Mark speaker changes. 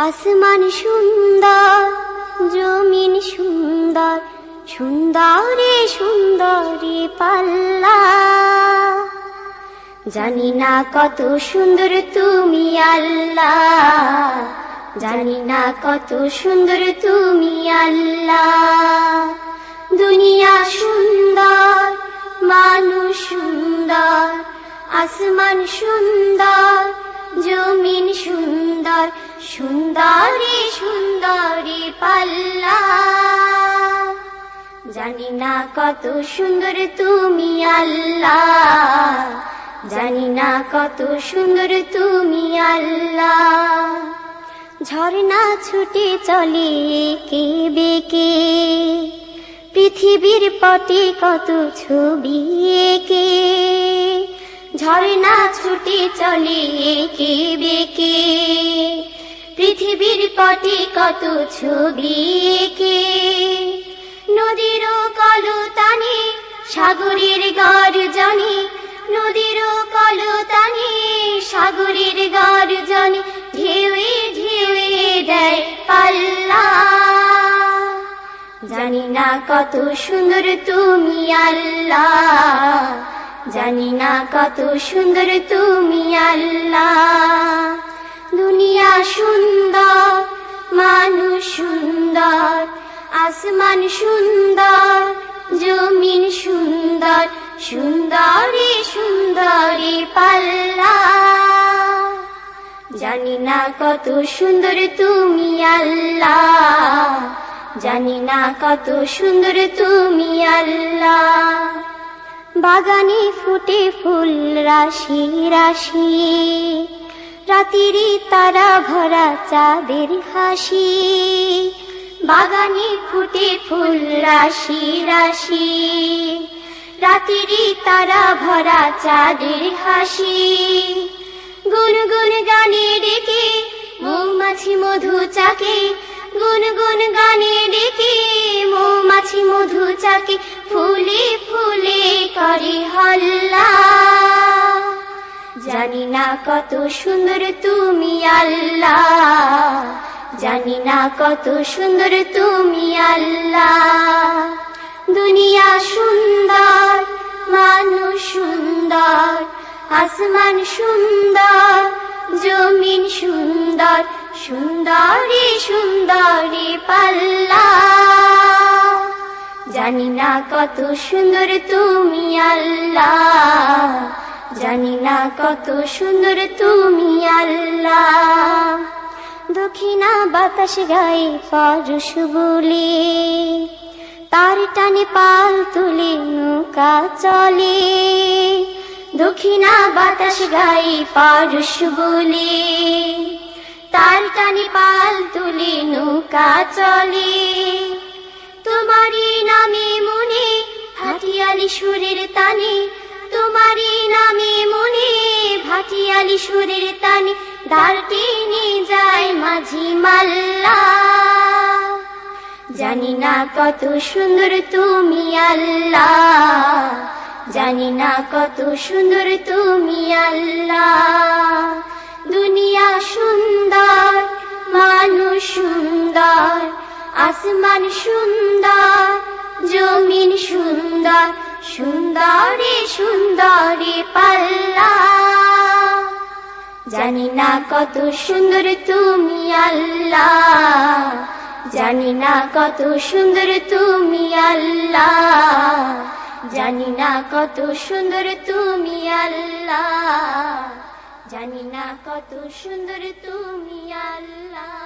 Speaker 1: আসমান সুন্দর, জমিন সুন্দর, সুন্দরে সুন্দরে পাল্লা। জানি না কত সুন্দর তুমি আল্লাহ, জানি না কত সুন্দর তুমি আল্লাহ। দুনিয়া সুন্দর, মানুষ সুন্দর, আসমান সুন্দর, জমিন সুন্দর, সুন্দরে সুন্দরে পাল্লা। জানি না কত সুন্দর তুমি আল্লাহ, জানি না কত সুন্দর তুমি আল্লাহ। ঝর্ণা ছুটে চলে এঁকে বেঁকে, পৃথিবীর পটে কত ছবি এঁকে। ঝর্ণা ছুটে চলে এঁকে বেঁকে, পৃথিবীর পটে কত ছবি এঁকে। নদীর কলতানে সাগরের গর্জনে, নদীর কলতানে সাগরের গর্জনে, ঢেউয়ে ঢেউয়ে দেয় পাল্লা। জানি না কত সুন্দর তুমি আল্লাহ, জানি না কত সুন্দর তুমি আল্লাহ। দুনিয়া সুন্দর, মানুষ সুন্দর, আসমান সুন্দর, জমিন সুন্দর, সুন্দরে সুন্দরে পাল্লা। জানি না কত সুন্দর তুমি আল্লাহ, জানি না কত সুন্দর তুমি আল্লাহ। বাগানে ফুটে ফুল রাশি রাশি, রাতেরই তারা ভরা চাঁদের হাসি। বাগানে ফুটে ফুল রাশি রাশি, রাতেরই তারা ভরা চাঁদের হাসি। গুনগুন গানে ডেকে মৌমাছি মধু চাকে, গুনগুন গানে ডেকে মৌমাছি মধু চাকে, ফুলে ফুলে করে হল্লা। জানি না কত সুন্দর তুমি আল্লাহ, জানি না কত সুন্দর তুমি আল্লাহ। দুনিয়া সুন্দর, মানুষ সুন্দর, আসমান সুন্দর, জমিন সুন্দর, সুন্দরে সুন্দরে পাল্লা। জানি না কত সুন্দর তুমি আল্লাহ, জানি না কত সুন্দর তুমি আল্লাহ। দক্ষিণা বাতাস গায়ে পরশ বলে, তার টানে পাল তুলে নৌকা চলে। দক্ষিণা বাতাস গায়ে পরশ বলে, তার টানে পাল তুলে নৌকা চলে। তোমারই নামে মনে ভাটিয়ালি সুরের তানে, তোমারই নামে মনে ভাটিয়ালি সুরের তানে, দাঁড় টেনে যায় মাঝি মাল্লা। জানি না কত সুন্দর তুমি আল্লাহ, জানি না কত সুন্দর তুমি আল্লাহ। দুনিয়া সুন্দর, মানুষ সুন্দর, আসমান সুন্দর, জমিন সুন্দর, সুন্দরে সুন্দরে পাল্লা। জানি না কত সুন্দর তুমি আল্লাহ, জানি না কত সুন্দর তুমি আল্লাহ, জানি না কত সুন্দর তুমি আল্লাহ, জানি না কত সুন্দর তুমি আল্লাহ।